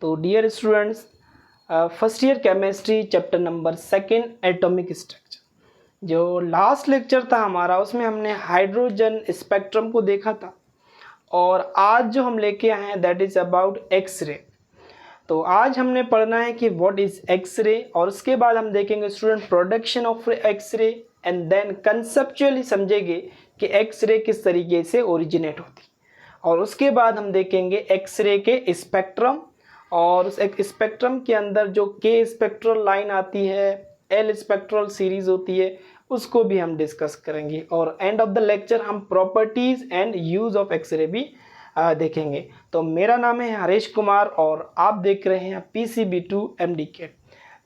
तो dear students, first year chemistry chapter number 2 atomic structure. जो last lecture था हमारा उसमें हमने हाइड्रोजन स्पेक्ट्रम को देखा था और आज जो हम लेके आए हैं दैट इज़ अबाउट एक्सरे। तो आज हमने पढ़ना है कि व्हाट इज़ एक्सरे और उसके बाद हम देखेंगे student production of x ray and then conceptually समझेंगे कि एक्सरे किस तरीके से ओरिजिनेट होती और उसके बाद हम देखेंगे एक्सरे के स्पेक्ट्रम और उस एक स्पेक्ट्रम के अंदर जो के स्पेक्ट्रल लाइन आती है, एल स्पेक्ट्रल सीरीज होती है, उसको भी हम डिस्कस करेंगे और एंड ऑफ द लेक्चर हम properties and use of x ray भी देखेंगे। तो मेरा नाम है हरीश कुमार और आप देख रहे हैं PCB2 MDCAT।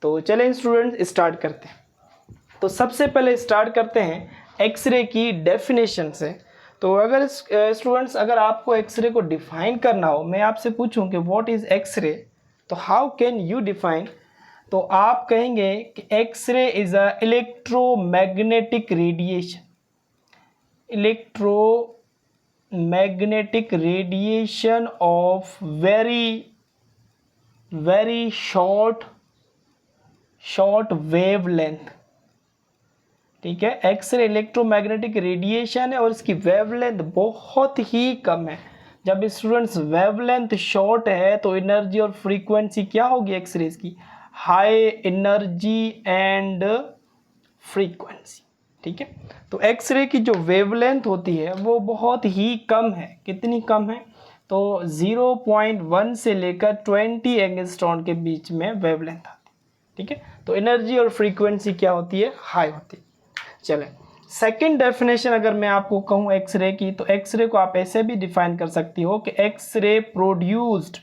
तो चलें स्टूडेंट्स स्टार्ट करते हैं। तो सबसे पहले स्टार्ट करते हैं एक्सरे की डेफिनेशन से। तो अगर स्टूडेंट्स अगर आपको एक्सरे को डिफाइन करना हो, मैं आपसे पूछूं कि व्हाट इज़ एक्सरे, तो हाउ कैन यू डिफाइन, तो आप कहेंगे कि x ray is a electromagnetic radiation, electromagnetic radiation of very short wavelength. ठीक है, एक्सरे इलेक्ट्रोमैग्नेटिक रेडिएशन है और इसकी वेवलेंथ बहुत ही कम है। जब स्टूडेंट्स वेवलेंथ शॉर्ट है तो एनर्जी और फ्रीक्वेंसी क्या होगी एक्सरेज की, हाई एनर्जी एंड फ्रीक्वेंसी। ठीक है, तो एक्सरे की जो वेवलेंथ होती है वो बहुत ही कम है। कितनी कम है, तो 0.1 से लेकर 20 एंगस्ट्रॉन के बीच में वेवलेंथ आती है। ठीक है, तो एनर्जी और फ्रीक्वेंसी क्या होती है, हाई होती है। चलें, सेकंड डेफिनेशन अगर मैं आपको कहूँ एक्सरे की, तो एक्सरे को आप ऐसे भी डिफाइन कर सकती हो कि x ray produced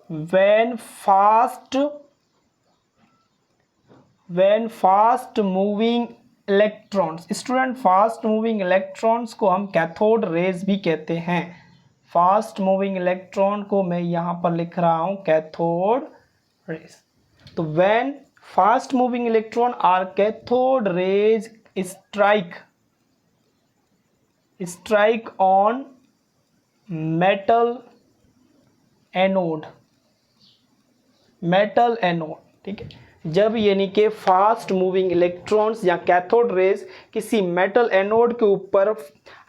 when fast moving electrons. Student, fast moving electrons को हम कैथोड रेज भी कहते हैं। फास्ट मूविंग इलेक्ट्रॉन को मैं यहाँ पर लिख रहा हूँ कैथोड रेज। तो when fast moving electron or cathode rays strike on metal anode, ठीक है, जब यानी कि फास्ट मूविंग इलेक्ट्रॉन्स या कैथोड रेज किसी मेटल एनोड के ऊपर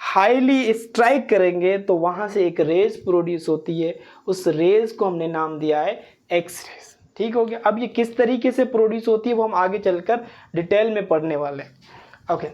हाईली स्ट्राइक करेंगे तो वहां से एक रेज प्रोड्यूस होती है। उस रेज को हमने नाम दिया है एक्स रेज। ठीक हो गया। अब ये किस तरीके से प्रोड्यूस होती है वो हम आगे चलकर डिटेल में पढ़ने वाले हैं। ओके,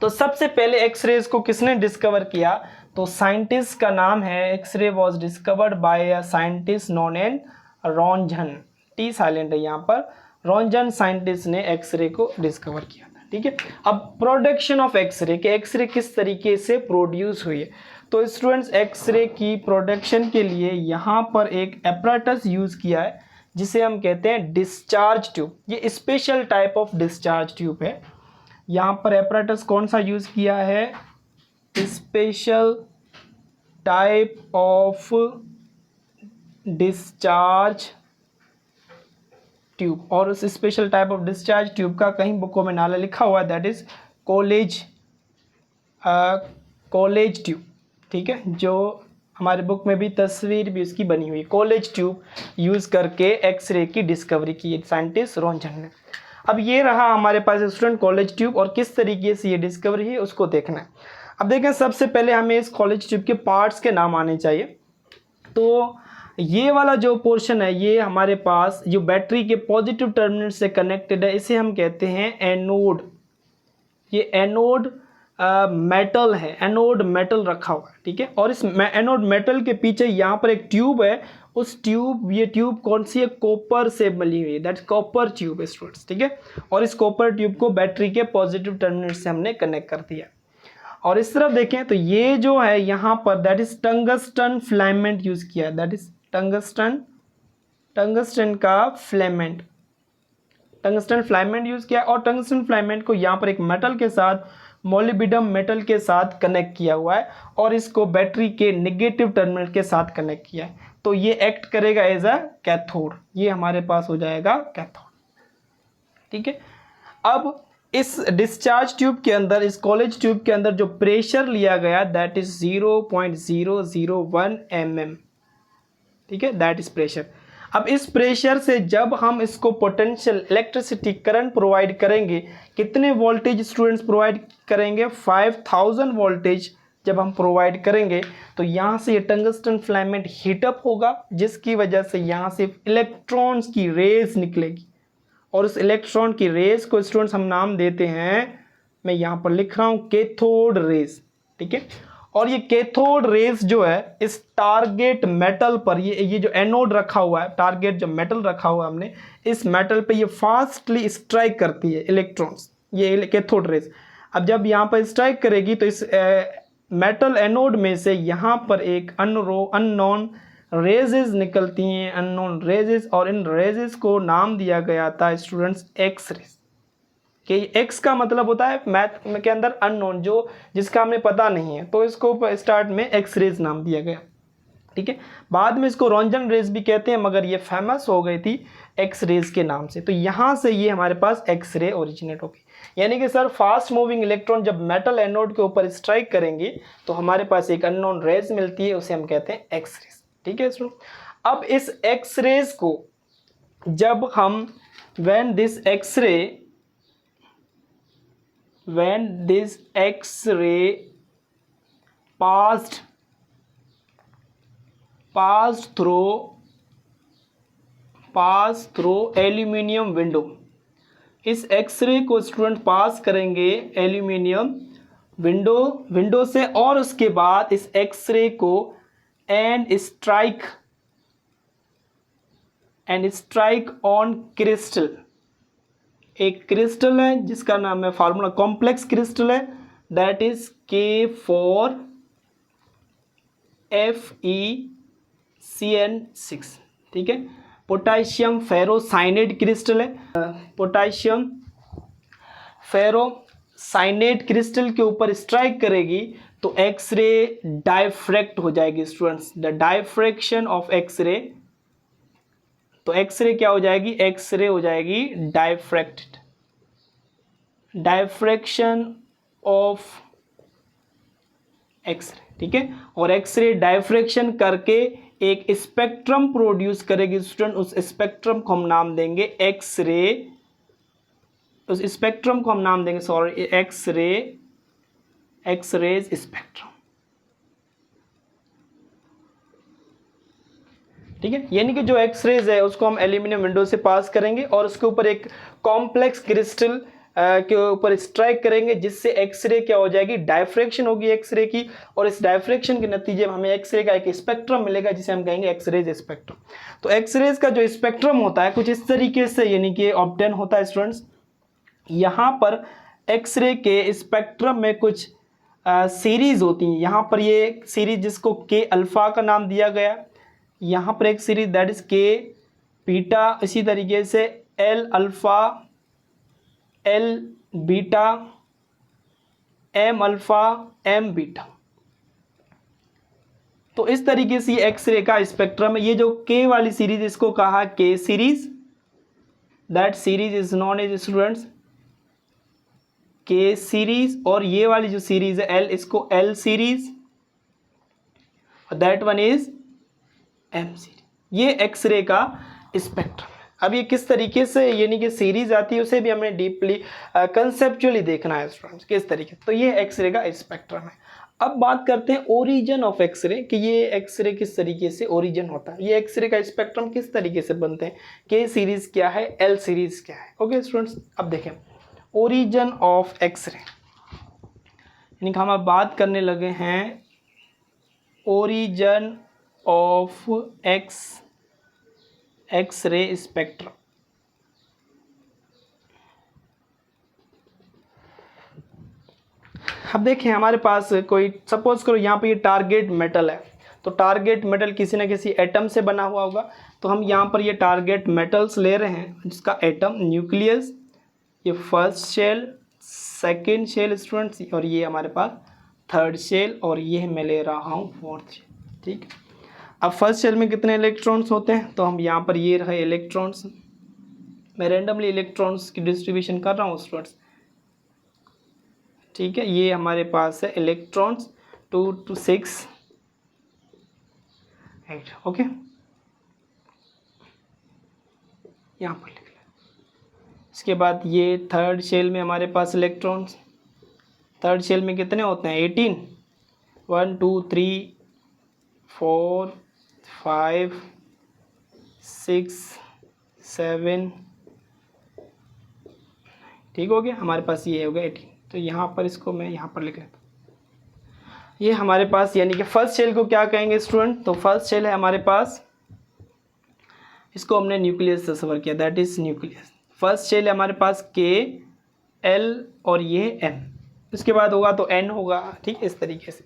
तो सबसे पहले एक्सरेज को किसने डिस्कवर किया, तो साइंटिस्ट का नाम है, X-ray was discovered by a scientist known as Roentgen, T silent है यहाँ पर, रॉन्जन साइंटिस्ट ने एक्सरे को डिस्कवर किया था। ठीक है, अब प्रोडक्शन ऑफ एक्सरे के एक्सरे किस तरीके से प्रोड्यूस हुई है, तो स्टूडेंट्स एक्सरे की प्रोडक्शन के लिए यहाँ पर एक एपरेटस यूज किया है जिसे हम कहते हैं डिस्चार्ज ट्यूब। ये special type of discharge tube है। यहाँ पर एपरेटस कौन सा यूज किया है, special type of discharge tube, और उस special type of discharge tube का कहीं बुकों में नाला लिखा हुआ है, दैट इज कॉलेज ट्यूब। ठीक है, जो हमारे बुक में भी तस्वीर भी उसकी बनी हुई, कॉलेज ट्यूब यूज़ करके एक्सरे की डिस्कवरी की साइंटिस्ट रॉन्जन ने। अब ये रहा हमारे पास स्टूडेंट कॉलेज ट्यूब और किस तरीके से ये डिस्कवरी है उसको देखना है। अब देखें, सबसे पहले हमें इस कॉलेज ट्यूब के पार्ट्स के नाम आने चाहिए। तो ये वाला जो पोर्शन है ये हमारे पास जो बैटरी के पॉजिटिव टर्मिनल से कनेक्टेड है, इसे हम कहते हैं एनोड। ये एनोड मेटल है, एनोड मेटल रखा हुआ है। ठीक है, और इस एनोड मेटल के पीछे यहाँ पर एक ट्यूब है, उस ट्यूब, ये ट्यूब कौन सी है, कॉपर से बनी हुई है, दैट कॉपर ट्यूब है स्टूडेंट्स। ठीक है, और इस कॉपर ट्यूब को बैटरी के पॉजिटिव टर्मिनल से हमने कनेक्ट कर दिया। और इस तरफ देखें तो ये जो है यहाँ पर that is tungsten filament use किया है, दैट इज टंगस्टन का फिलामेंट, टंगस्टन फिलामेंट यूज किया। और टंगस्टन फिलामेंट को यहाँ पर एक मेटल के साथ, मोलिब्डेनम मेटल के साथ कनेक्ट किया हुआ है और इसको बैटरी के नेगेटिव टर्मिनल के साथ कनेक्ट किया है। तो ये एक्ट करेगा एज अ कैथोड, ये हमारे पास हो जाएगा कैथोड। ठीक है, अब इस डिस्चार्ज ट्यूब के अंदर, इस कॉलेज ट्यूब के अंदर जो प्रेशर लिया गया दैट इज 0.001 mm, ठीक है, दैट इज प्रेशर। अब इस प्रेशर से जब हम इसको पोटेंशियल इलेक्ट्रिसिटी करंट प्रोवाइड करेंगे, कितने वोल्टेज स्टूडेंट्स प्रोवाइड करेंगे, 5000 वोल्टेज जब हम प्रोवाइड करेंगे तो यहाँ से ये टंगस्टन फिलामेंट हीटअप होगा, जिसकी वजह से यहाँ से इलेक्ट्रॉन्स की रेज निकलेगी और उस इलेक्ट्रॉन की रेज को स्टूडेंट्स हम नाम देते हैं, मैं यहाँ पर लिख रहा हूँ, कैथोड रेज, ठीक है। और ये कैथोड रेज जो है इस टारगेट मेटल पर, ये जो एनोड रखा हुआ है, टारगेट जो मेटल रखा हुआ है हमने, इस मेटल पे ये फास्टली स्ट्राइक करती है इलेक्ट्रॉन्स, ये कैथोड रेज। अब जब यहाँ पर स्ट्राइक करेगी तो इस मेटल एनोड में से यहाँ पर एक अननोन रेजेस निकलती हैं, अननोन रेजेस, और इन रेजेस को नाम दिया गया था स्टूडेंट्स एक्स रेज। कि एक्स का मतलब होता है मैथ के अंदर अननोन, जो जिसका हमें पता नहीं है, तो इसको स्टार्ट में एक्स रेज नाम दिया गया, ठीक है। बाद में इसको रोंजन रेज भी कहते हैं, मगर ये फेमस हो गई थी एक्स रेज के नाम से। तो यहाँ से ये हमारे पास एक्स रे ओरिजिनेट होगी। यानी कि सर फास्ट मूविंग इलेक्ट्रॉन जब मेटल एनोड के ऊपर स्ट्राइक करेंगे तो हमारे पास एक अननोन रेज मिलती है, उसे हम कहते हैं एक्स रेज, ठीक है स्टूडेंट। अब इस एक्स रेज को जब हम when this X-ray passed through aluminium window, इस एक्सरे को स्टूडेंट पास करेंगे एल्यूमिनियम विंडो से, और उसके बाद इस एक्सरे को एंड स्ट्राइक ऑन क्रिस्टल, एक क्रिस्टल है जिसका नाम है, फार्मूला कॉम्प्लेक्स क्रिस्टल है, दैट इज K4FeCN6, ठीक है। पोटाशियम फेरोसाइनेट क्रिस्टल है, पोटाशियम फेरोसाइनेट क्रिस्टल के ऊपर स्ट्राइक करेगी तो एक्सरे डायफ्रैक्ट हो जाएगी students, the diffraction of x ray. तो एक्सरे क्या हो जाएगी, एक्सरे हो जाएगी डायफ्रैक्टेड, डायफ्रैक्शन ऑफ एक्सरे, ठीक है। और एक्सरे डायफ्रैक्शन करके एक स्पेक्ट्रम प्रोड्यूस करेगी स्टूडेंट, उस स्पेक्ट्रम को हम नाम देंगे एक्सरे, उस स्पेक्ट्रम को हम नाम देंगे सॉरी एक्सरेज स्पेक्ट्रम, ठीक है। यानी कि जो एक्सरेज है उसको हम एल्यूमिनियम विंडो से पास करेंगे और उसके ऊपर एक कॉम्प्लेक्स क्रिस्टल के ऊपर स्ट्राइक करेंगे, जिससे एक्सरे क्या हो जाएगी, डायफ्रैक्शन होगी एक्सरे की, और इस डायफ्रैक्शन के नतीजे में हमें एक्सरे का एक स्पेक्ट्रम मिलेगा जिसे हम कहेंगे एक्सरेज स्पेक्ट्रम। तो एक्सरेज का जो स्पेक्ट्रम होता है कुछ इस तरीके से यानी कि ऑब्टेन होता है स्टूडेंट्स। यहाँ पर एक्सरे के स्पेक्ट्रम में कुछ सीरीज होती हैं, यहाँ पर ये सीरीज जिसको के अल्फा का नाम दिया गया, यहाँ पर एक series that is K beta, इसी तरीके से L alpha, L beta, M alpha, M beta. तो इस तरीके से एक्सरे का स्पेक्ट्रम है। ये जो के वाली सीरीज इसको कहा K series, that series is known as students K series, और ये वाली जो सीरीज है एल, इसको L series, that one is M series. ये एक्सरे का स्पेक्ट्रम है। अब ये किस तरीके से यानी कि सीरीज आती है उसे भी हमने डीपली कंसेप्चुअली देखना है स्टूडेंट्स, किस तरीके। तो ये एक्सरे का स्पेक्ट्रम है। अब बात करते हैं ओरिजिन ऑफ एक्सरे, कि ये एक्सरे किस तरीके से ओरिजिन होता है, ये एक्सरे का स्पेक्ट्रम किस तरीके से बनते हैं, के सीरीज क्या है, एल सीरीज क्या है। ओके स्टूडेंट्स, अब देखें ओरिजिन ऑफ एक्सरे, यानी कि हम अब बात करने लगे हैं ओरिजिन ऑफ एक्सरे स्पेक्ट्रम। अब देखें हमारे पास कोई सपोज करो यहाँ पे ये टारगेट मेटल है, तो टारगेट मेटल किसी ना किसी एटम से बना हुआ होगा, तो हम यहाँ पर ये टारगेट मेटल्स ले रहे हैं जिसका एटम न्यूक्लियस, ये first shell, second shell students, और ये हमारे पास थर्ड शेल, और ये मैं ले रहा हूँ फोर्थ शेल, ठीक है। अब फर्स्ट शेल में कितने इलेक्ट्रॉन्स होते हैं, तो हम यहाँ पर ये रहे इलेक्ट्रॉन्स, मैं रेंडमली इलेक्ट्रॉन्स की डिस्ट्रीब्यूशन कर रहा हूँ स्टूडेंट्स, ठीक है, ये हमारे पास है इलेक्ट्रॉन्स 2 to 6 8। ओके, यहाँ पर लिख लें। इसके बाद ये थर्ड शेल में हमारे पास इलेक्ट्रॉन्स, थर्ड शेल में कितने होते हैं 18, 1 2 3 4 5 6 7, ठीक हो गया, हमारे पास ये हो गया 18। तो यहाँ पर इसको मैं यहाँ पर लिख लेता हूँ। ये हमारे पास यानी कि फर्स्ट शेल को क्या कहेंगे स्टूडेंट, तो फर्स्ट शेल है हमारे पास, इसको हमने न्यूक्लियस तस्वर किया, that is nucleus. First shell है हमारे पास के एल और ये एम, इसके बाद होगा तो एन होगा, ठीक, इस तरीके से।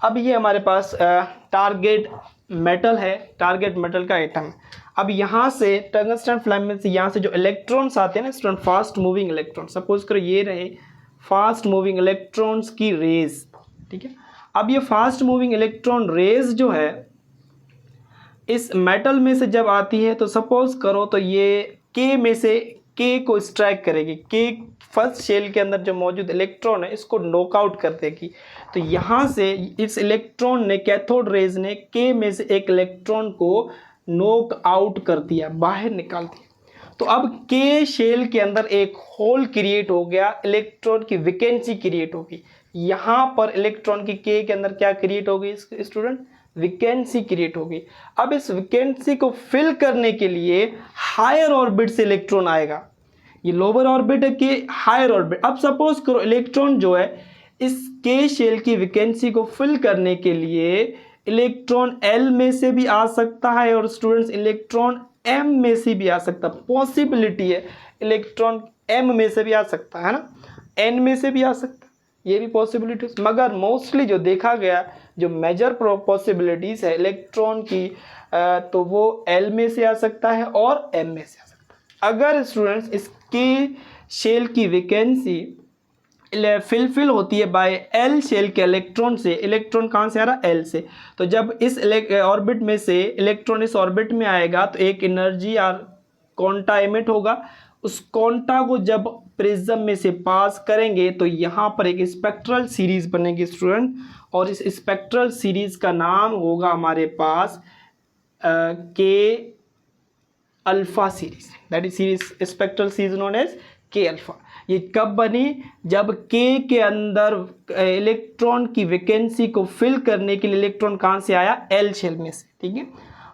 अब ये हमारे पास टारगेट मेटल है, टारगेट मेटल का एटम है। अब यहाँ से टंगस्टन फिलामेंट से यहाँ से जो इलेक्ट्रॉन्स आते हैं ना student, fast moving electron, suppose करो ये रहे फास्ट मूविंग इलेक्ट्रॉन्स की रेज, ठीक है। अब ये फास्ट मूविंग इलेक्ट्रॉन रेज जो है इस मेटल में से जब आती है तो सपोज करो तो ये के में से के को स्ट्राइक करेगी, के फर्स्ट शेल के अंदर जो मौजूद इलेक्ट्रॉन है इसको नॉकआउट कर देगी। तो यहाँ से इस इलेक्ट्रॉन ने, कैथोड रेज ने के में से एक इलेक्ट्रॉन को नॉक आउट कर दिया, बाहर निकाल दिया। तो अब के शेल के अंदर एक होल क्रिएट हो गया, इलेक्ट्रॉन की वैकेंसी क्रिएट होगी। यहाँ पर इलेक्ट्रॉन की के अंदर क्या क्रिएट होगी स्टूडेंट, वैकेंसी क्रिएट होगी। अब इस वैकेंसी को फिल करने के लिए हायर ऑर्बिट से इलेक्ट्रॉन आएगा, ये लोअर ऑर्बिट है कि हायर ऑर्बिट। अब सपोज करो इलेक्ट्रॉन जो है इस के शेल की वैकेंसी को फिल करने के लिए इलेक्ट्रॉन एल में से भी आ सकता है और स्टूडेंट्स इलेक्ट्रॉन एम में से भी आ सकता है, पॉसिबिलिटी है इलेक्ट्रॉन एम में से भी आ सकता है ना, एन में से भी आ सकता है, ये भी पॉसिबिलिटी। मगर मोस्टली जो देखा गया जो मेजर पॉसिबिलिटीज है इलेक्ट्रॉन की तो वो एल में से आ सकता है और एम में से आ सकता है। अगर स्टूडेंट्स इसके शेल की वैकेंसी फिल होती है बाय एल शेल के इलेक्ट्रॉन से, इलेक्ट्रॉन कहाँ से आ रहा है एल से, तो जब इस ऑर्बिट में से इलेक्ट्रॉन इस ऑर्बिट में आएगा तो एक एनर्जी और क्वांटा एमिट होगा। उस क्वांटा को जब प्रिज्म में से पास करेंगे तो यहाँ पर एक स्पेक्ट्रल सीरीज बनेगी स्टूडेंट, और इस स्पेक्ट्रल सीरीज का नाम होगा हमारे पास K alpha series, that is series spectral series known as K alpha. ये कब बनी, जब के अंदर इलेक्ट्रॉन की वैकेंसी को फिल करने के लिए इलेक्ट्रॉन कहाँ से आया, एल शेल में से, ठीक है।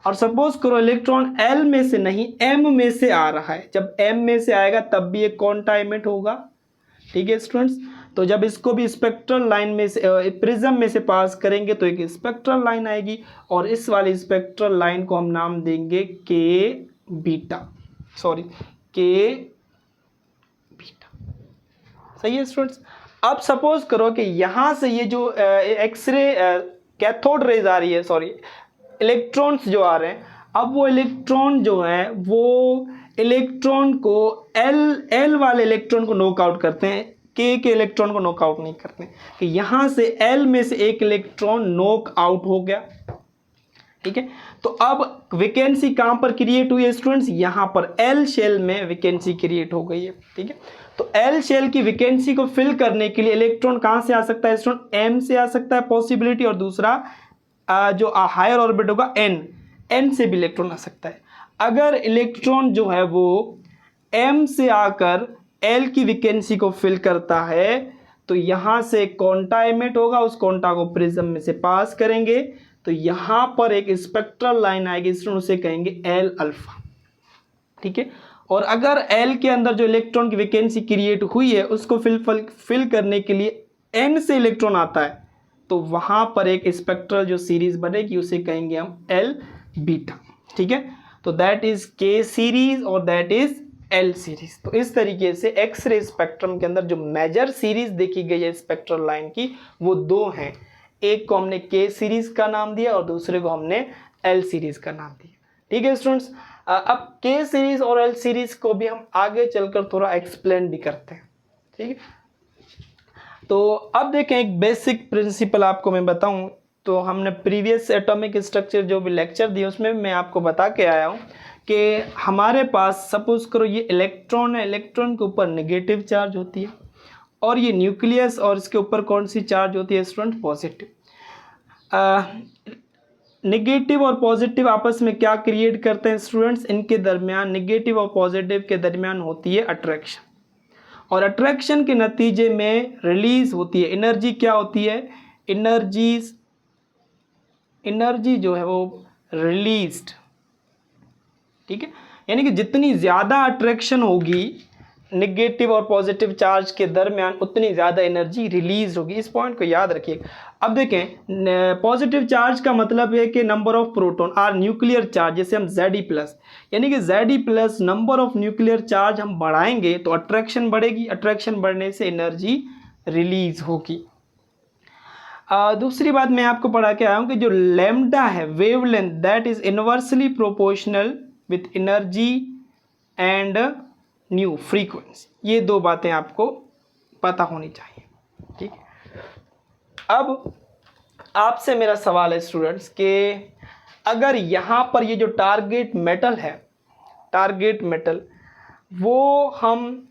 और सपोज करो इलेक्ट्रॉन एल में से नहीं एम में से आ रहा है, जब एम में से आएगा तब भी एक क्वांटा एमिट होगा, ठीक है स्टूडेंट्स। तो जब इसको भी स्पेक्ट्रल लाइन में से प्रिज्म में से पास करेंगे तो एक स्पेक्ट्रल लाइन आएगी, और इस वाली स्पेक्ट्रल लाइन को हम नाम देंगे के बीटा, सॉरी के बीटा, सही है स्टूडेंट्स। अब सपोज करो कि यहाँ से ये जो एक्सरे कैथोड रेज आ रही है, सॉरी इलेक्ट्रॉन्स जो आ रहे हैं, अब वो इलेक्ट्रॉन जो है वो इलेक्ट्रॉन को एल वाले इलेक्ट्रॉन को नॉकआउट करते हैं, के इलेक्ट्रॉन को नॉकआउट नहीं करते कि यहाँ से एल में से एक इलेक्ट्रॉन नॉक आउट हो गया, ठीक है। तो अब वैकेंसी कहाँ पर क्रिएट हुई है स्टूडेंट्स, यहाँ पर एल शेल में वैकेंसी क्रिएट हो गई है, ठीक है। तो एल शेल की वैकेंसी को फिल करने के लिए इलेक्ट्रॉन कहाँ से आ सकता है स्टूडेंट, एम से आ सकता है पॉसिबिलिटी, और दूसरा जो हायर ऑर्बिट होगा एन से भी इलेक्ट्रॉन आ सकता है। अगर इलेक्ट्रॉन जो है वो एम से आकर एल की वैकेंसी को फिल करता है तो यहाँ से क्वांटा एमिट होगा, उस क्वांटा को प्रिज्म में से पास करेंगे तो यहाँ पर एक स्पेक्ट्रल लाइन आएगी, उसे कहेंगे एल अल्फा, ठीक है। और अगर एल के अंदर जो इलेक्ट्रॉन की वैकेंसी क्रिएट हुई है उसको फिल करने के लिए एन से इलेक्ट्रॉन आता है तो वहाँ पर एक स्पेक्ट्रल जो सीरीज बनेगी उसे कहेंगे हम एल बीटा, ठीक है। तो दैट इज के सीरीज और दैट इज एल सीरीज। तो इस तरीके से एक्सरे स्पेक्ट्रम के अंदर जो मेजर सीरीज देखी गई है स्पेक्ट्रल लाइन की वो दो हैं, एक को हमने के सीरीज का नाम दिया और दूसरे को हमने एल सीरीज का नाम दिया, ठीक है स्टूडेंट्स। अब के सीरीज और एल सीरीज को भी हम आगे चलकर थोड़ा एक्सप्लेन भी करते हैं, ठीक है। तो अब देखें एक बेसिक प्रिंसिपल आपको मैं बताऊं, तो हमने प्रीवियस एटॉमिक स्ट्रक्चर जो भी लेक्चर दिए उसमें मैं आपको बता के आया हूं कि हमारे पास सपोज करो ये इलेक्ट्रॉन है, इलेक्ट्रॉन के ऊपर नेगेटिव चार्ज होती है और ये न्यूक्लियस और इसके ऊपर कौन सी चार्ज होती है स्टूडेंट? पॉजिटिव। नेगेटिव और पॉजिटिव आपस में क्या क्रिएट करते हैं स्टूडेंट्स? इनके दरमियान, नेगेटिव और पॉजिटिव के दरमियान होती है अट्रैक्शन, और अट्रैक्शन के नतीजे में रिलीज होती है एनर्जी। क्या होती है? एनर्जी जो है वो रिलीज्ड, ठीक है। यानी कि जितनी ज़्यादा अट्रैक्शन होगी नेगेटिव और पॉजिटिव चार्ज के दरमियान, उतनी ज़्यादा एनर्जी रिलीज होगी। इस पॉइंट को याद रखिए। अब देखें, पॉजिटिव चार्ज का मतलब है कि number of proton or nuclear charge, जैसे हम Ze+, यानी कि Ze+ number of nuclear charge हम बढ़ाएंगे तो अट्रैक्शन बढ़ेगी, अट्रैक्शन बढ़ने से एनर्जी रिलीज होगी। दूसरी बात मैं आपको पढ़ा के आया हूँ कि जो लैम्डा है wavelength, that is inversely proportional with energy and new frequency. ये दो बातें आपको पता होनी चाहिए, ठीक है। अब आपसे मेरा सवाल है स्टूडेंट्स कि अगर यहाँ पर ये जो टारगेट मेटल है, टारगेट मेटल, वो हम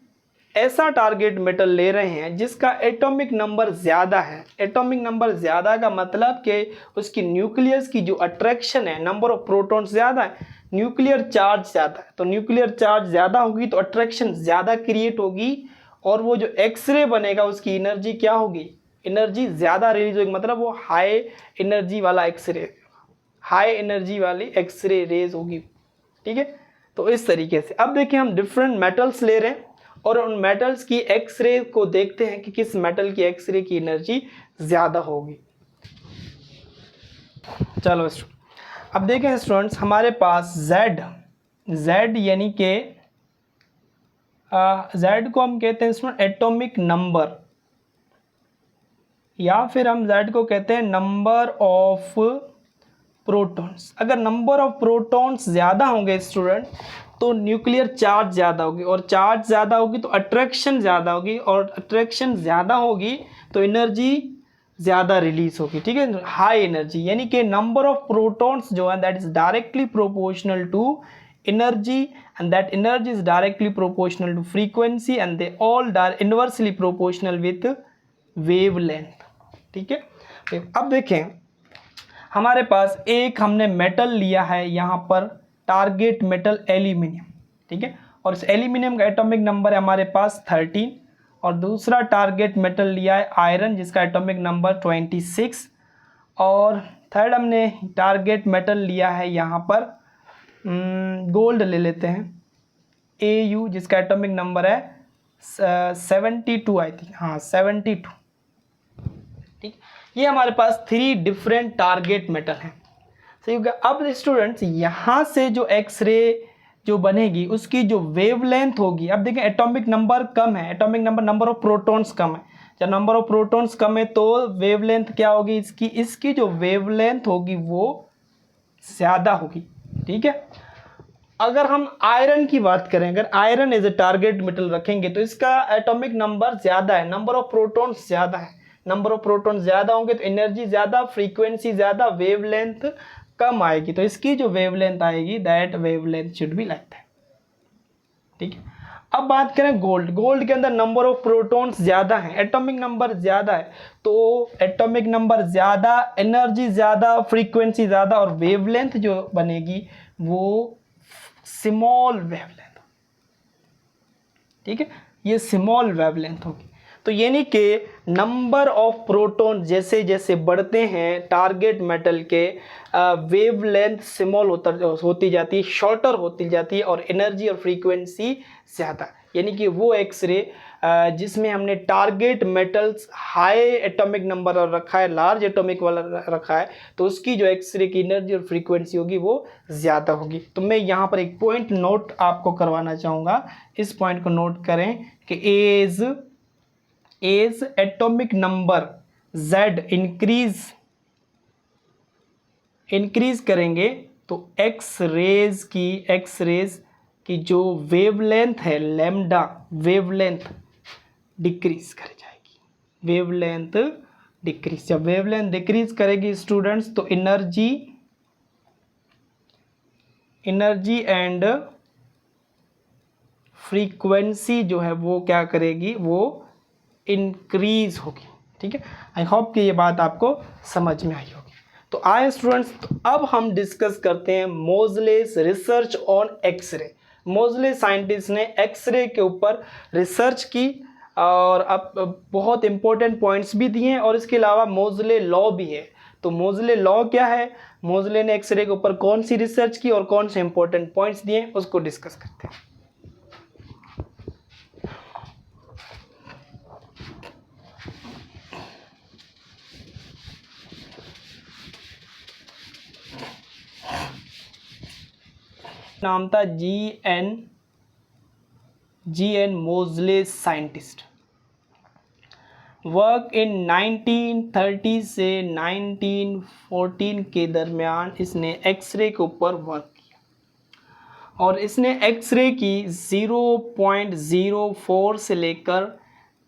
ऐसा टारगेट मेटल ले रहे हैं जिसका एटॉमिक नंबर ज़्यादा है। एटॉमिक नंबर ज़्यादा का मतलब कि उसकी न्यूक्लियस की जो अट्रैक्शन है, नंबर ऑफ प्रोटॉन्स ज़्यादा है, न्यूक्लियर चार्ज ज़्यादा है। तो न्यूक्लियर चार्ज ज़्यादा होगी तो अट्रैक्शन ज़्यादा क्रिएट होगी, और वो जो एक्सरे बनेगा उसकी एनर्जी क्या होगी? एनर्जी ज़्यादा रिलीज होगी, मतलब वो हाई एनर्जी वाला एक्सरे, हाई एनर्जी वाली एक्सरे रेज होगी, ठीक है। तो इस तरीके से अब देखिए हम डिफरेंट मेटल्स ले रहे हैं और उन मेटल्स की एक्सरे को देखते हैं कि किस मेटल की एक्सरे की एनर्जी ज़्यादा होगी। चलो अब देखें स्टूडेंट्स, हमारे पास Z यानी कि Z को हम कहते हैं स्टूडेंट एटॉमिक नंबर, या फिर हम Z को कहते हैं नंबर ऑफ प्रोटॉन्स। अगर नंबर ऑफ प्रोटॉन्स ज़्यादा होंगे स्टूडेंट तो न्यूक्लियर चार्ज ज़्यादा होगी, और चार्ज ज़्यादा होगी तो अट्रैक्शन ज़्यादा होगी, और अट्रैक्शन ज़्यादा होगी तो एनर्जी ज़्यादा रिलीज होगी, ठीक है। हाई एनर्जी यानी कि नंबर ऑफ प्रोटॉन्स जो है that is directly proportional to energy, and that energy is directly proportional to frequency, and they all are inversely proportional with wavelength, ठीक है। अब देखें हमारे पास एक हमने मेटल लिया है यहाँ पर, टारगेट मेटल एल्यूमिनियम, ठीक है, और इस एल्यूमिनियम का एटॉमिक नंबर है हमारे पास 13, और दूसरा टारगेट मेटल लिया है आयरन जिसका एटॉमिक नंबर 26, और थर्ड हमने टारगेट मेटल लिया है यहाँ पर गोल्ड ले लेते हैं Au जिसका एटॉमिक नंबर है 72 आई थिंक, हाँ 72, ठीक। ये हमारे पास 3 डिफरेंट टारगेट मेटल हैं, सही हो गया। अब स्टूडेंट्स यहाँ से जो एक्सरे जो बनेगी उसकी जो वेवलेंथ होगी, अब देखें एटॉमिक नंबर कम है, एटॉमिक नंबर ऑफ प्रोटॉन्स कम है, जब नंबर ऑफ प्रोटॉन्स कम है तो वेवलेंथ क्या होगी इसकी जो वेवलेंथ होगी वो ज़्यादा होगी, ठीक है। अगर हम आयरन की बात करें, अगर iron as a target metal रखेंगे तो इसका एटॉमिक नंबर ज़्यादा है, नंबर ऑफ प्रोटॉन्स ज़्यादा है, नंबर ऑफ प्रोटॉन ज़्यादा होंगे तो एनर्जी ज़्यादा, फ्रीक्वेंसी ज़्यादा, वेवलेंथ कम आएगी, तो इसकी जो वेवलेंथ आएगी that wavelength should be like that, ठीक है। अब बात करें गोल्ड के अंदर नंबर ऑफ प्रोटॉन्स ज़्यादा है, एटॉमिक नंबर ज़्यादा है, तो एटॉमिक नंबर ज़्यादा, एनर्जी ज़्यादा, फ्रीक्वेंसी ज़्यादा, और वेवलेंथ जो बनेगी वो स्मॉल वेवलेंथ, ठीक है, ये स्मॉल वेवलेंथ होगी। तो यानी कि नंबर ऑफ प्रोटॉन जैसे जैसे बढ़ते हैं टारगेट मेटल के वेवलेंथ स्मॉल होती जाती है, शॉर्टर होती जाती है, और एनर्जी और फ्रीक्वेंसी ज़्यादा, यानी कि वो एक्सरे जिसमें हमने target metals high atomic number रखा है, लार्ज एटॉमिक वाला रखा है, तो उसकी जो एक्सरे की एनर्जी और फ्रीक्वेंसी होगी वो ज़्यादा होगी। तो मैं यहाँ पर एक पॉइंट नोट आपको करवाना चाहूँगा, इस पॉइंट को नोट करें कि as atomic number Z increase करेंगे तो एक्स रेज की जो वेवलेंथ है लैम्डा, वेवलेंथ डिक्रीज कर जाएगी, वेवलेंथ डिक्रीज। जब वेवलेंथ डिक्रीज करेगी स्टूडेंट्स तो एनर्जी एंड फ्रीक्वेंसी जो है वो क्या करेगी, वो इंक्रीज होगी। ठीक है, आई होप कि ये बात आपको समझ में आई होगी। तो आए स्टूडेंट्स, तो अब हम डिस्कस करते हैं मोज़लेस रिसर्च ऑन एक्सरे। मोज़ले साइंटिस्ट ने एक्सरे के ऊपर रिसर्च की और अब बहुत इंपॉर्टेंट पॉइंट्स भी दिए हैं, और इसके अलावा मोज़ले लॉ भी है। तो मोज़ले लॉ क्या है, मोज़ले ने एक्सरे के ऊपर कौन सी रिसर्च की और कौन से इंपॉर्टेंट पॉइंट्स दिए, उसको डिस्कस करते हैं। नाम था G N मोज़ले scientist. Work in 1930 से 1914 के दरमियान इसने एक्सरे के ऊपर वर्क किया, और इसने एक्सरे की 0.04 से लेकर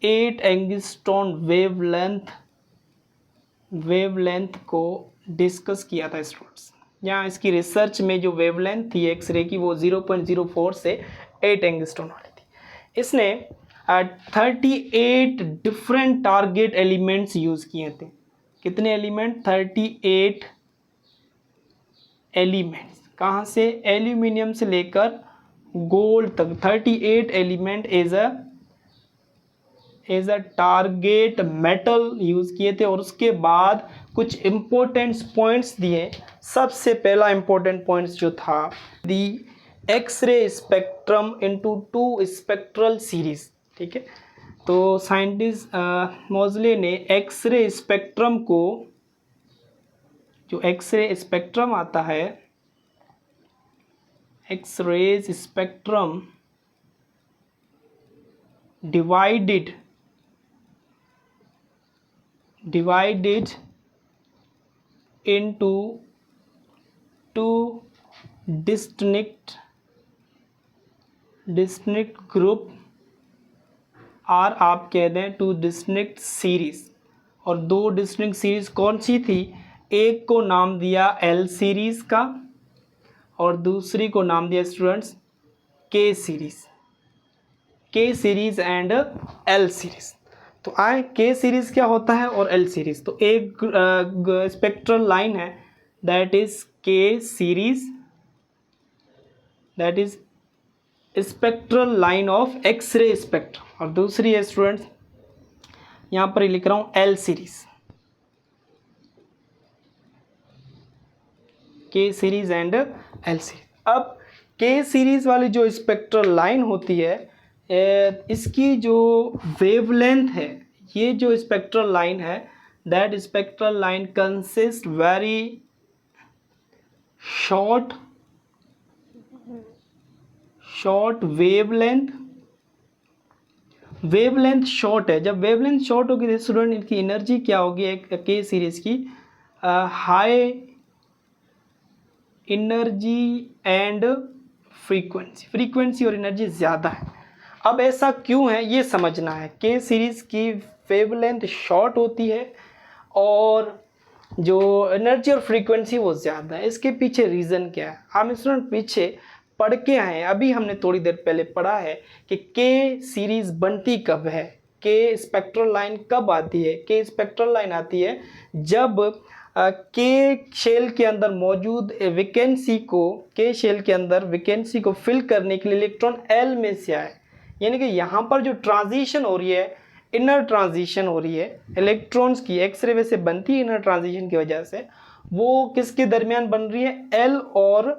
8 एंगस्ट्रॉन वेवलेंथ को डिस्कस किया था स्टूडेंट्स। यहाँ इसकी रिसर्च में जो वेवलेंथ थी एक्सरे की वो 0.04 से 8 एंगस्ट्रॉन वाली थी। इसने 38 डिफरेंट टारगेट एलिमेंट्स यूज़ किए थे। कितने एलिमेंट? 38 एलिमेंट्स। कहाँ से? एल्यूमिनियम से लेकर गोल्ड तक 38 element as a target metal use किए थे। और उसके बाद कुछ इम्पोर्टेंट पॉइंट्स दिए। सबसे पहला इम्पोर्टेंट पॉइंट्स जो था, the X-ray spectrum into 2 spectral series. ठीक है, तो साइंटिस्ट मोज़ले ने एक्सरे स्पेक्ट्रम को, जो एक्सरे स्पेक्ट्रम आता है, x rays spectrum divided into 2 distinct group, और आप कह दें 2 डिस्टिंक्ट सीरीज। और 2 डिस्टिंक्ट सीरीज कौन सी थी? एक को नाम दिया एल सीरीज का, और दूसरी को नाम दिया students K series and L series. तो आए के सीरीज क्या होता है और एल सीरीज। तो एक स्पेक्ट्रल लाइन है that is K series, that is spectral line of x ray spectrum, और दूसरी है स्टूडेंट्स, यहाँ पर लिख रहा हूँ L series, K series and L series. अब के सीरीज वाली जो स्पेक्ट्रल लाइन होती है, इसकी जो वेवलेंथ है, ये जो स्पेक्ट्रल लाइन है, that spectral line consist very short wavelength short है। जब वेवलेंथ शॉर्ट होगी तो स्टूडेंट इनकी एनर्जी क्या होगी, एक के सीरीज की हाई एनर्जी एंड फ्रीक्वेंसी और एनर्जी ज़्यादा है। अब ऐसा क्यों है ये समझना है। के सीरीज़ की वेवलेंथ शॉर्ट होती है और जो एनर्जी और फ्रीक्वेंसी वो ज़्यादा है। इसके पीछे रीज़न क्या है, हम स्टूडेंट पीछे पढ़ के आए हैं, अभी हमने थोड़ी देर पहले पढ़ा है कि के सीरीज़ बनती कब है, के स्पेक्ट्रल लाइन कब आती है। के स्पेक्ट्रल लाइन आती है जब के शेल के अंदर मौजूद वैकेंसी को फिल करने के लिए इलेक्ट्रॉन एल में से आए। यानी कि यहाँ पर जो ट्रांजिशन हो रही है, इनर ट्रांजिशन हो रही है इलेक्ट्रॉन्स की, एक्सरे वैसे बनती है इनर ट्रांजिशन की वजह से, वो किसके दरमियान बन रही है, एल और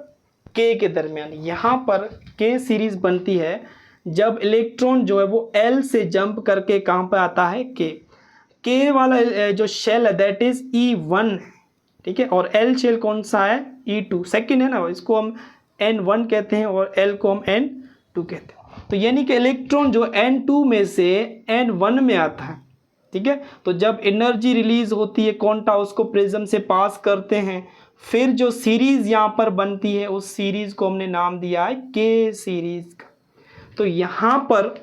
के के दरमियान। यहाँ पर के सीरीज बनती है जब इलेक्ट्रॉन जो है वो एल से जंप करके कहाँ पर आता है, के वाला जो शेल है दैट इज E1, ठीक है, और एल शेल कौन सा है, E2, सेकेंड है ना, इसको हम N1 कहते हैं और एल को हम N2 कहते हैं। तो यानी कि इलेक्ट्रॉन जो N2 में से N1 में आता है, ठीक है, तो जब एनर्जी रिलीज होती है क्वांटा उसको प्रिज्म से पास करते हैं, फिर जो सीरीज यहाँ पर बनती है उस सीरीज को हमने नाम दिया है के सीरीज का। तो यहाँ पर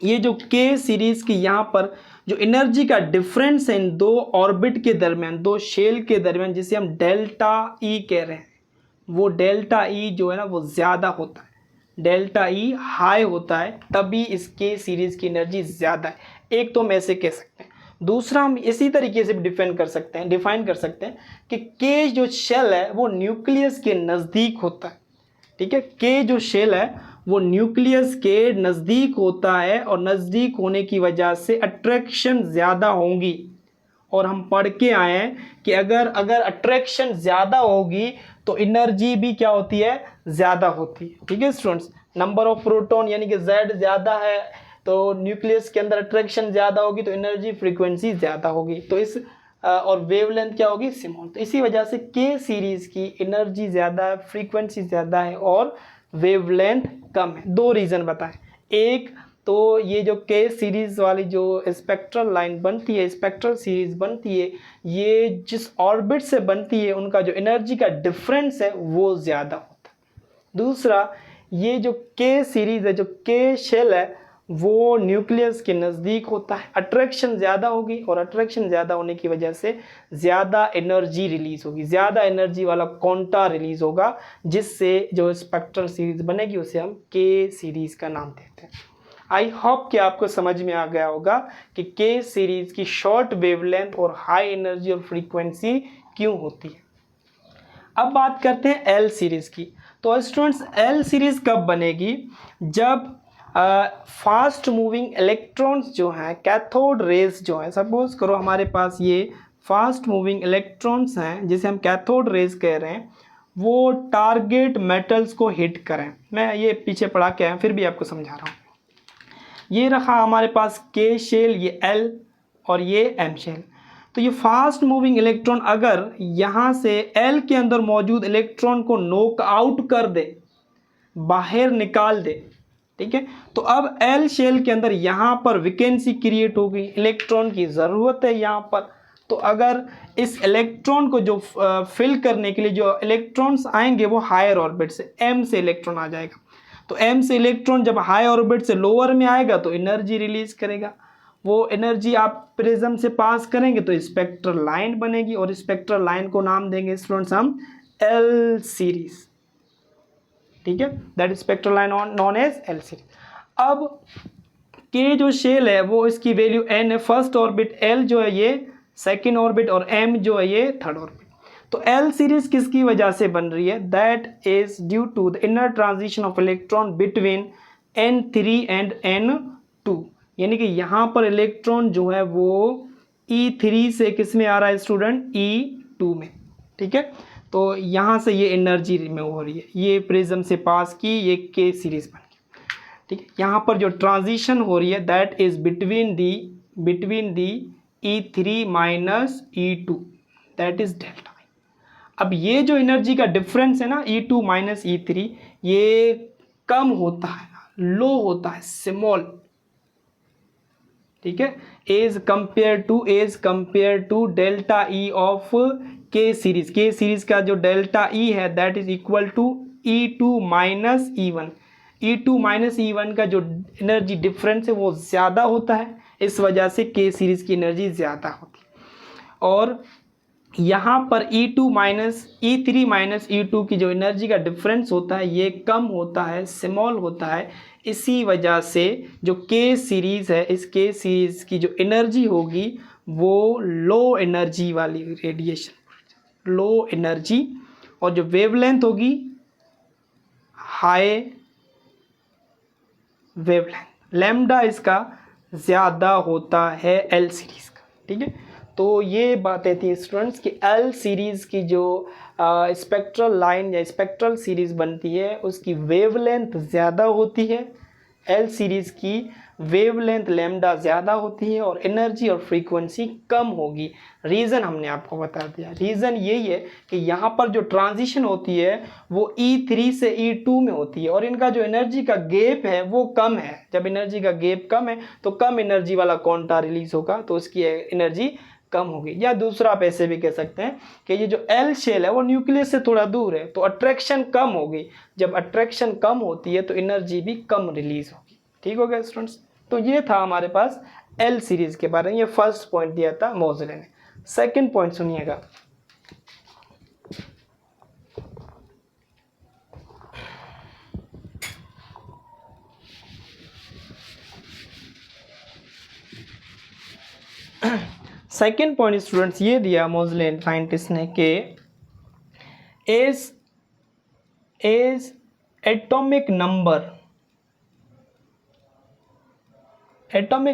ये जो के सीरीज की यहाँ पर जो एनर्जी का डिफरेंस है इन दो ऑर्बिट के दरमियान, दो शेल के दरमियान, जिसे हम डेल्टा ई कह रहे हैं, वो डेल्टा ई जो है ना वो ज़्यादा होता है, डेल्टा ई हाई होता है, तभी इसके सीरीज़ की एनर्जी ज़्यादा है। एक तो हम ऐसे कह सकते हैं। दूसरा हम इसी तरीके से डिफाइन कर सकते हैं कि के जो शेल है वो न्यूक्लियस के नज़दीक होता है। ठीक है, के जो शेल है वो न्यूक्लियस के नज़दीक होता है और नज़दीक होने की वजह से अट्रैक्शन ज़्यादा होंगी। और हम पढ़ के आए हैं कि अगर अट्रैक्शन ज़्यादा होगी तो एनर्जी भी क्या होती है, ज़्यादा होती है। ठीक है स्टूडेंट्स, नंबर ऑफ प्रोटॉन यानी कि Z ज़्यादा है तो न्यूक्लियस के अंदर अट्रैक्शन ज़्यादा होगी तो एनर्जी फ्रीक्वेंसी ज़्यादा होगी। तो इस और वेवलेंथ क्या होगी, स्मॉल। तो इसी वजह से के सीरीज़ की एनर्जी ज़्यादा है, फ्रीक्वेंसी ज़्यादा है और वेवलेंथ कम है। दो रीज़न बताएं। एक तो ये जो के सीरीज़ वाली जो स्पेक्ट्रल लाइन बनती है, स्पेक्ट्रल सीरीज़ बनती है, ये जिस ऑर्बिट से बनती है उनका जो एनर्जी का डिफरेंस है वो ज़्यादा होता है। दूसरा, ये जो के सीरीज़ है, जो के शेल है वो न्यूक्लियस के नज़दीक होता है, अट्रैक्शन ज़्यादा होगी और अट्रैक्शन ज़्यादा होने की वजह से ज़्यादा एनर्जी रिलीज़ होगी, ज़्यादा एनर्जी वाला क्वांटा रिलीज़ होगा, जिससे जो स्पेक्ट्रल सीरीज़ बनेगी उसे हम के सीरीज़ का नाम देते हैं। आई होप कि आपको समझ में आ गया होगा कि के सीरीज़ की शॉर्ट वेवलेंथ और हाई एनर्जी और फ्रीक्वेंसी क्यों होती है। अब बात करते हैं एल सीरीज़ की। तो स्टूडेंट्स, एल सीरीज़ कब बनेगी, जब फास्ट मूविंग इलेक्ट्रॉन्स जो हैं, कैथोड रेज जो है, सपोज करो हमारे पास ये फास्ट मूविंग इलेक्ट्रॉन्स हैं जिसे हम कैथोड रेज कह रहे हैं, वो टारगेट मेटल्स को हिट करें। मैं ये पीछे पढ़ा के आया, फिर भी आपको समझा रहा हूँ। ये रखा हमारे पास के शेल, ये एल और ये एम शेल। तो ये फास्ट मूविंग इलेक्ट्रॉन अगर यहाँ से एल के अंदर मौजूद इलेक्ट्रॉन को नॉक आउट कर दे, बाहर निकाल दे, ठीक है, तो अब एल शेल के अंदर यहाँ पर वैकेंसी क्रिएट होगी, इलेक्ट्रॉन की ज़रूरत है यहाँ पर। तो अगर इस इलेक्ट्रॉन को जो फिल करने के लिए जो इलेक्ट्रॉन्स आएंगे वो हायर ऑर्बिट से, एम से इलेक्ट्रॉन आ जाएगा। तो एम से इलेक्ट्रॉन जब हाई ऑर्बिट से लोअर में आएगा तो एनर्जी रिलीज करेगा। वो एनर्जी आप प्रिज्म से पास करेंगे तो स्पेक्ट्रल लाइन बनेगी और स्पेक्ट्रल लाइन को नाम देंगे स्टूडेंट्स हम एल सीरीज। ठीक है, that spectral line known as L series. अब के जो शेल है वो इसकी वैल्यू एन है, फर्स्ट ऑर्बिट, एल जो है ये सेकेंड ऑर्बिट और एम जो है ये थर्ड ऑर्बिट। तो एल सीरीज किसकी वजह से बन रही है, that is due to the inner transition of electron between N3 and N2। यानी कि यहाँ पर इलेक्ट्रॉन जो है वो E3 से किस में आ रहा है स्टूडेंट, E2 में। ठीक है, तो यहाँ से ये एनर्जी में हो रही है, ये प्रिज्म से पास की, ये के सीरीज बन गई। ठीक है, यहाँ पर जो ट्रांजिशन हो रही है that is between the E3 minus E2, that is delta. अब ये जो एनर्जी का डिफरेंस है ना, E2 माइनस E3, ये कम होता है, लो होता है, स्मॉल। ठीक है, as compare to delta E of K series. K series का जो डेल्टा ई है that is equal to E2 minus E1। E2 minus E1 का जो एनर्जी डिफरेंस है वो ज़्यादा होता है, इस वजह से के सीरीज की एनर्जी ज़्यादा होती है। और यहाँ पर E2 minus E3 minus E2 की जो एनर्जी का डिफरेंस होता है ये कम होता है, स्मॉल होता है। इसी वजह से जो के सीरीज़ है, इस के सीरीज़ की जो एनर्जी होगी वो लो एनर्जी वाली रेडिएशन, लो एनर्जी, और जो वेवलेंथ होगी हाई वेवलेंथ, लैम्डा इसका ज़्यादा होता है एल सीरीज़ का। ठीक है, तो ये बातें थी स्टूडेंट्स कि एल सीरीज़ की जो स्पेक्ट्रल लाइन या स्पेक्ट्रल सीरीज़ बनती है उसकी वेवलेंथ ज़्यादा होती है, एल सीरीज़ की वेवलेंथ लैम्डा ज़्यादा होती है और एनर्जी और फ्रीक्वेंसी कम होगी। रीज़न हमने आपको बता दिया, रीज़न यही है कि यहाँ पर जो ट्रांजिशन होती है वो E3 से E2 में होती है और इनका जो एनर्जी का गैप है वो कम है। जब एनर्जी का गैप कम है तो कम एनर्जी वाला क्वांटा रिलीज होगा, तो उसकी एनर्जी कम होगी। या दूसरा आप ऐसे भी कह सकते हैं कि ये जो एल शेल है वो न्यूक्लियस से थोड़ा दूर है तो अट्रैक्शन कम होगी। जब अट्रैक्शन कम होती है तो एनर्जी भी कम रिलीज होगी। ठीक हो गया स्टूडेंट्स, तो ये था हमारे पास एल सीरीज के बारे में, ये फर्स्ट पॉइंट दिया था मोज़ले ने। सेकंड पॉइंट सुनिएगा, सेकेंड पॉइंट स्टूडेंट्स ये दिया मोजले साइंटिस्ट ने कि एज एटॉमिक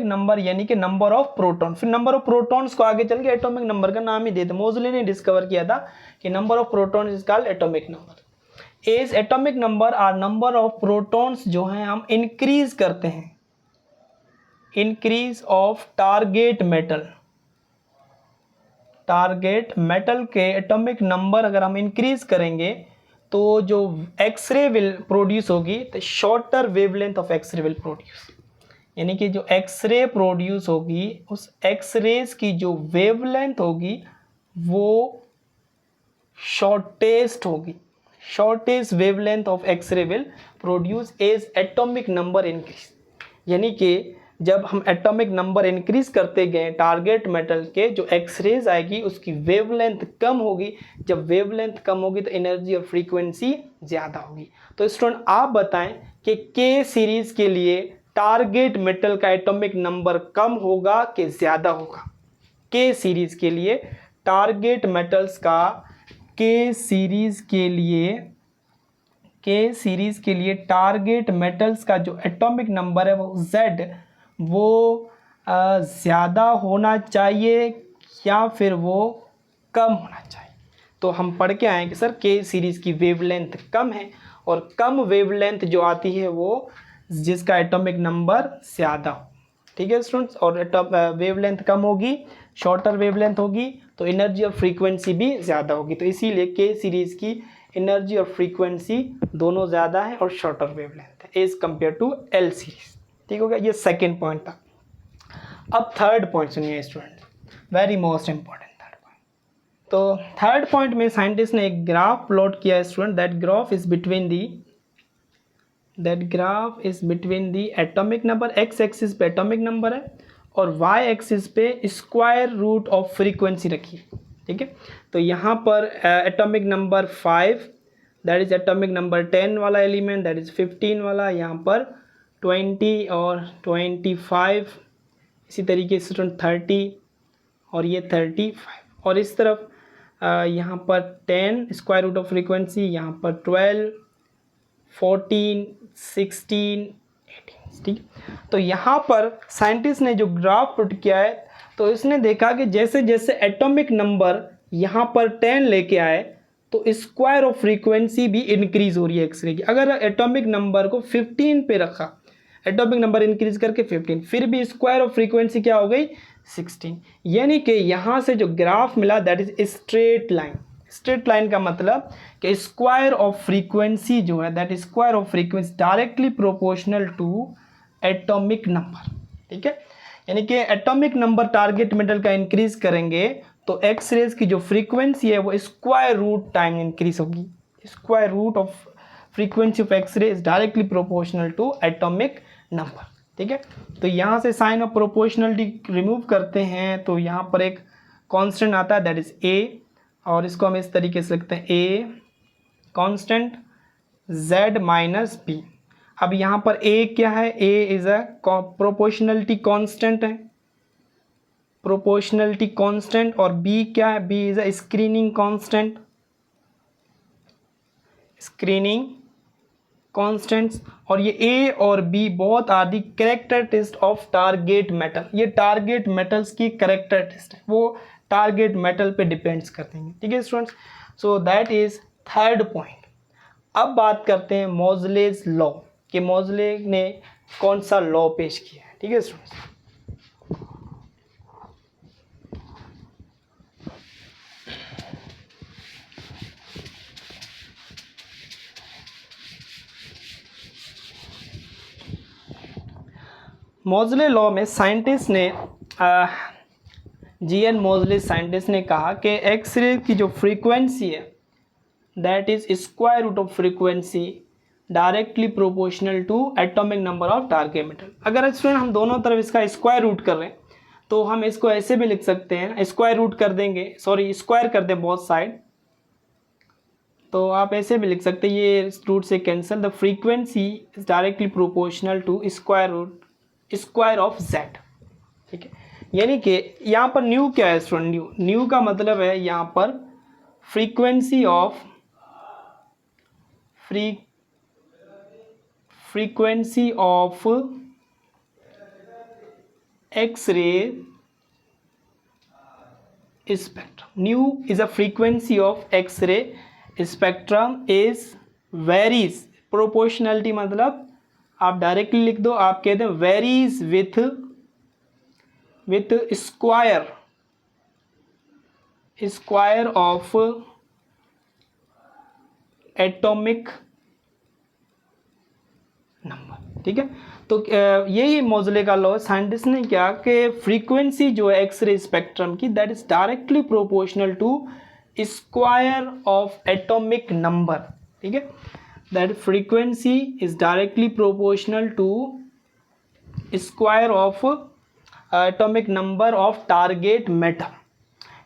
नंबर यानी कि नंबर ऑफ प्रोटॉन, फिर नंबर ऑफ प्रोटॉन्स को आगे चल के एटॉमिक नंबर का नाम ही देते। मोजले ने डिस्कवर किया था कि number of proton is called atomic number. As atomic number or number of protons जो हैं हम इंक्रीज करते हैं, इंक्रीज ऑफ टारगेट मेटल के एटॉमिक नंबर अगर हम इंक्रीज करेंगे तो जो एक्सरे विल प्रोड्यूस होगी, तो shorter wavelength of x ray will produce, यानी कि जो एक्सरे प्रोड्यूस होगी उस एक्सरेज की जो वेवलेंथ होगी वो शॉर्टेस्ट होगी, shortest wavelength of x ray will produce as atomic number increase. यानी कि जब हम एटॉमिक नंबर इंक्रीज करते गए टारगेट मेटल के, जो एक्सरेज आएगी उसकी वेवलेंथ कम होगी, जब वेवलेंथ कम होगी तो एनर्जी और फ्रीक्वेंसी ज़्यादा होगी। तो स्टूडेंट आप बताएं कि के सीरीज के लिए टारगेट मेटल का एटॉमिक नंबर कम होगा कि ज़्यादा होगा? के सीरीज के लिए टारगेट मेटल्स का के सीरीज के लिए टारगेट मेटल्स का जो एटॉमिक नंबर है वो Z, वो ज़्यादा होना चाहिए या फिर वो कम होना चाहिए? तो हम पढ़ के आए कि सर के सीरीज़ की वेवलेंथ कम है, और कम वेवलेंथ जो आती है वो जिसका एटॉमिक नंबर ज़्यादा हो। ठीक है स्टूडेंट्स, और वेवलेंथ कम होगी, शॉर्टर वेवलेंथ होगी, तो एनर्जी और फ्रीक्वेंसी भी ज़्यादा होगी। तो इसीलिए के सीरीज़ की एनर्जी और फ्रीक्वेंसी दोनों ज़्यादा है और शॉर्टर वेवलेंथ है as compare to L series. ठीक हो गया, ये सेकेंड पॉइंट था। अब थर्ड पॉइंट सुनिए student, very most important third point. तो थर्ड पॉइंट में साइंटिस्ट ने एक ग्राफ प्लॉट किया है student, that graph is between the atomic number, x axis पे एटॉमिक नंबर है और वाई एक्सिस पे स्क्वायर रूट ऑफ फ्रीक्वेंसी रखी है। ठीक है, तो यहाँ पर atomic number 5, that is atomic number 10 वाला एलिमेंट, दैट इज 15 वाला, यहाँ पर 20 और 25, इसी तरीके से 30 और ये 35, और इस तरफ यहाँ पर 10 स्क्वायर रूट ऑफ फ्रीक्वेंसी, यहाँ पर 12, 14, 16, 18। ठीक, तो यहाँ पर साइंटिस्ट ने जो ग्राफ प्लॉट किया है तो इसने देखा कि जैसे जैसे एटॉमिक नंबर यहाँ पर 10 लेके आए तो स्क्वायर ऑफ फ्रीक्वेंसी भी इंक्रीज हो रही है एक्सरे की। अगर एटॉमिक नंबर को 15 पे रखा, एटॉमिक नंबर इंक्रीज करके 15, फिर भी स्क्वायर ऑफ फ्रीक्वेंसी क्या हो गई 16। यानी कि यहाँ से जो ग्राफ मिला that is straight line. Straight line का मतलब कि स्क्वायर ऑफ फ्रीक्वेंसी जो है, that square of frequency directly proportional to atomic number. ठीक है, यानी कि एटॉमिक नंबर टारगेट मेटल का इंक्रीज करेंगे तो एक्स रेज की जो फ्रीक्वेंसी है वो स्क्वायर रूट टाइम इंक्रीज होगी। Square root of frequency of x ray is directly proportional to atomic number. ठीक है, तो यहाँ से साइन ऑफ प्रोपोर्शनलिटी रिमूव करते हैं तो यहाँ पर एक कांस्टेंट आता है दैट इज ए, और इसको हम इस तरीके से लिखते हैं a constant z minus b. अब यहाँ पर a क्या है, a is a proportionality constant है, प्रोपोर्शनलिटी कांस्टेंट, और b क्या है, b is a screening constant, screening constants. और ये a और b both are the characteristics of target metal. ये टारगेट मेटल्स की कैरेक्टरिस्टिक्स है, वो टारगेट मेटल पे डिपेंड्स करते हैं। ठीक है students, so that is third point. अब बात करते हैं मोजलेज लॉ कि मोजले ने कौन सा लॉ पेश किया है। ठीक है स्टूडेंट्स, मोजले लॉ में साइंटिस्ट ने जी.एन. मोजले साइंटिस्ट ने कहा कि एक्सरे की जो फ्रीक्वेंसी है that is square root of frequency directly proportional to atomic number of target metal. अगर स्टूडेंट हम दोनों तरफ इसका स्क्वायर रूट कर रहे हैं तो हम इसको ऐसे भी लिख सकते हैं, स्क्वायर रूट कर देंगे, सॉरी स्क्वायर कर दें बोथ साइड, तो आप ऐसे भी लिख सकते हैं, ये रूट से cancel, the frequency is directly proportional to square of z। ठीक है, यानी कि यहाँ पर न्यू क्या है स्टूडेंट, न्यू का मतलब है यहाँ पर frequency of x ray spectrum. Nu is a frequency of X-ray spectrum is varies. Proportionality मतलब आप डायरेक्टली लिख दो, आप कहते हैं varies with square of atomic number. ठीक है, तो यही मोजले का लॉ, साइंटिस्ट ने क्या कि फ्रीक्वेंसी जो है एक्सरे स्पेक्ट्रम की that is directly proportional to square of atomic number. ठीक है, that frequency is directly proportional to square of atomic number of target metal.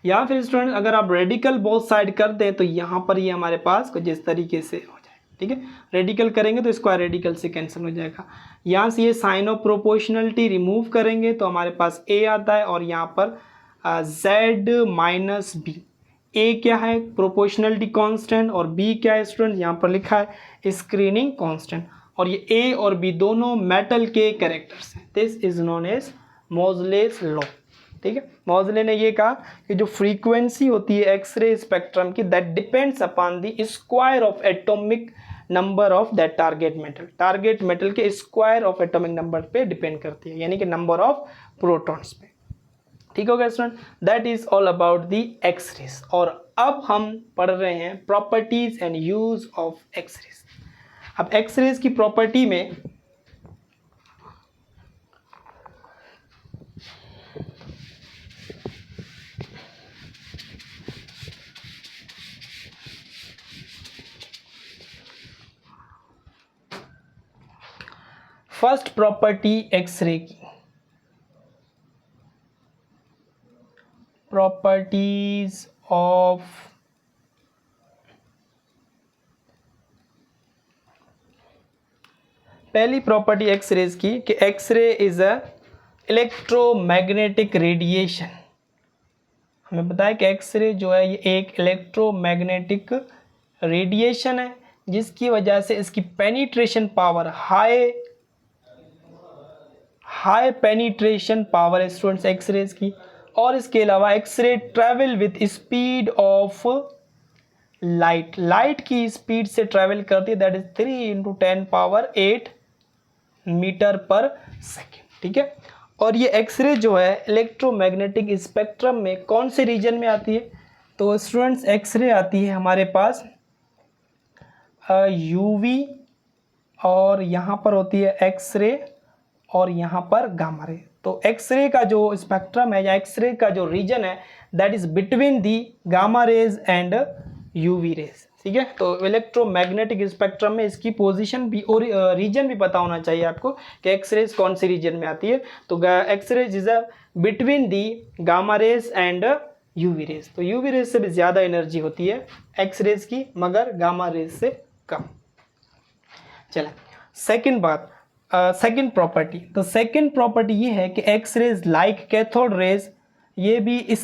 या फिर स्टूडेंट अगर आप रेडिकल बोथ साइड कर दें तो यहाँ पर ये हमारे पास कुछ इस तरीके से हो जाए. ठीक है, रेडिकल करेंगे तो स्क्वायर रेडिकल से कैंसिल हो जाएगा. यहाँ से ये साइन ऑफ प्रोपोर्शनलिटी रिमूव करेंगे तो हमारे पास ए आता है और यहाँ पर जेड माइनस बी. ए क्या है, प्रोपोर्शनलिटी कांस्टेंट, और बी क्या है स्टूडेंट, यहाँ पर लिखा है स्क्रीनिंग कांस्टेंट. और ये ए और बी दोनों मेटल के कैरेक्टर्स हैं. This is known as Moseley's law. ठीक है, मोजले ने ये कहा कि जो फ्रीक्वेंसी होती है एक्सरे स्पेक्ट्रम की that depends upon the square of atomic number of that target metal. Target metal के स्क्वायर ऑफ एटॉमिक नंबर पे डिपेंड करती है, यानी कि नंबर ऑफ प्रोटॉन्स पे. ठीक हो गया student, that is all about the x rays. और अब हम पढ़ रहे हैं properties and use of x rays. अब एक्सरेज की प्रॉपर्टी में फर्स्ट प्रॉपर्टी एक्सरे की, प्रॉपर्टीज ऑफ पहली प्रॉपर्टी एक्सरेज की कि x ray is a electromagnetic radiation. हमें पता है कि एक्सरे जो है ये एक इलेक्ट्रोमैग्नेटिक रेडिएशन है जिसकी वजह से इसकी penetration power high penetration power है स्टूडेंट्स एक्सरेज की. और इसके अलावा x ray travel with speed of light की स्पीड से ट्रैवल करती है, that is 3 × 10⁸ metre per second. ठीक है, और ये एक्सरे जो है इलेक्ट्रोमैग्नेटिक स्पेक्ट्रम में कौन से रीजन में आती है, तो स्टूडेंट्स एक्सरे आती है हमारे पास यूवी, और यहाँ पर होती है एक्सरे, और यहाँ पर गामा रे. तो एक्सरे का जो स्पेक्ट्रम है या एक्सरे का जो रीजन है that is between the gamma rays and UV raise. ठीक है, तो इलेक्ट्रोमैग्नेटिक स्पेक्ट्रम में इसकी पोजीशन भी और रीजन भी पता होना चाहिए आपको कि एक्सरेज कौन सी रीजन में आती है. तो x rays is between the gamma rays and UV rays. तो यूवी रेज से भी ज़्यादा एनर्जी होती है एक्सरेज की, मगर गामा रेज से कम. चला सेकेंड बात, सेकेंड प्रॉपर्टी. तो सेकेंड प्रॉपर्टी ये है कि x rays like cathode rays ये भी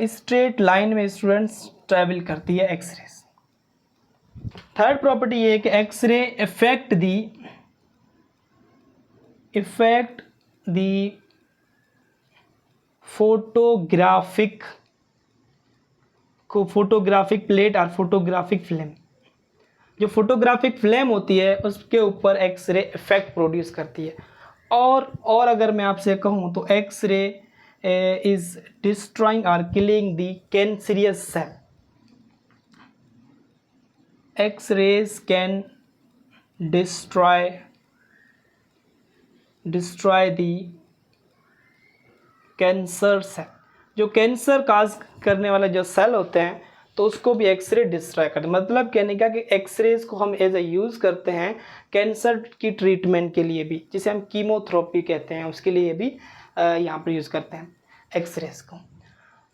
स्ट्रेट लाइन में स्टूडेंट्स ट्रैवल करती है एक्स रेज. थर्ड प्रॉपर्टी ये है कि एक्स रे इफेक्ट दी फोटोग्राफिक प्लेट और फोटोग्राफिक फिल्म. जो फोटोग्राफिक फ्लेम होती है उसके ऊपर एक्सरे इफेक्ट प्रोड्यूस करती है. और अगर मैं आपसे कहूँ तो एक्सरे इज डिस्ट्रॉइंग और killing the cancerous cell. X rays can destroy the cancer cell. जो कैंसर काज करने वाले जो सेल होते हैं तो उसको भी एक्सरे डिस्ट्रॉय करते हैं. मतलब कहने का कि एक्सरेज को हम एज ए यूज़ करते हैं कैंसर की ट्रीटमेंट के लिए भी, जिसे हम कीमोथेरेपी कहते हैं, उसके लिए भी यहाँ पर यूज़ करते हैं एक्सरेज को.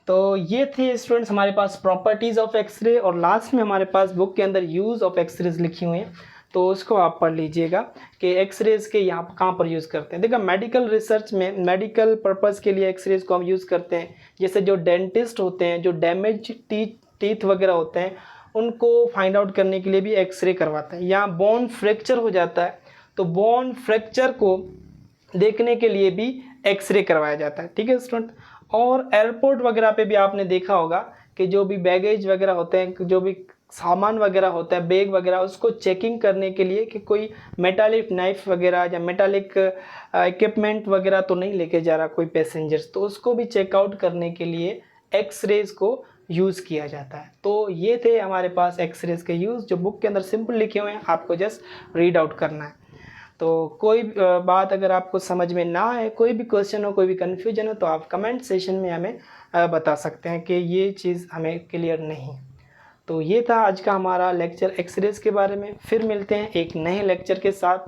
तो ये थे स्टूडेंट्स हमारे पास प्रॉपर्टीज़ ऑफ एक्सरे, और लास्ट में हमारे पास बुक के अंदर यूज़ ऑफ एक्सरेज लिखी हुई हैं. तो उसको आप पढ़ लीजिएगा कि एक्सरेज के यहाँ कहाँ पर यूज़ करते हैं। देखा मेडिकल रिसर्च में मेडिकल पर्पज़ के लिए एक्सरेज को हम यूज़ करते हैं। जैसे जो डेंटिस्ट होते हैं, जो डैमेज टीथ वगैरह होते हैं, उनको फाइंड आउट करने के लिए भी एक्सरे करवाते हैं। यहाँ बोन फ्रैक्चर हो जाता है तो बोन फ्रैक्चर को देखने के लिए भी एक्सरे करवाया जाता है। ठीक है स्टूडेंट। और एयरपोर्ट वगैरह पे भी आपने देखा होगा कि जो भी बैगेज वगैरह होते हैं, जो भी सामान वगैरह होता है, बैग वगैरह, उसको चेकिंग करने के लिए कि कोई मेटालिक नाइफ वगैरह या मेटालिक इक्विपमेंट वगैरह तो नहीं लेके जा रहा कोई पैसेंजर्स, तो उसको भी चेकआउट करने के लिए एक्सरेज को यूज़ किया जाता है। तो ये थे हमारे पास एक्सरेज के यूज़, जो बुक के अंदर सिंपल लिखे हुए हैं, आपको जस्ट रीड आउट करना है। तो कोई बात अगर आपको समझ में ना आए, कोई भी क्वेश्चन हो, कोई भी कन्फ्यूजन हो, तो आप कमेंट सेशन में हमें बता सकते हैं कि ये चीज़ हमें क्लियर नहीं। तो ये था आज का हमारा लेक्चर एक्सरेज के बारे में। फिर मिलते हैं एक नए लेक्चर के साथ।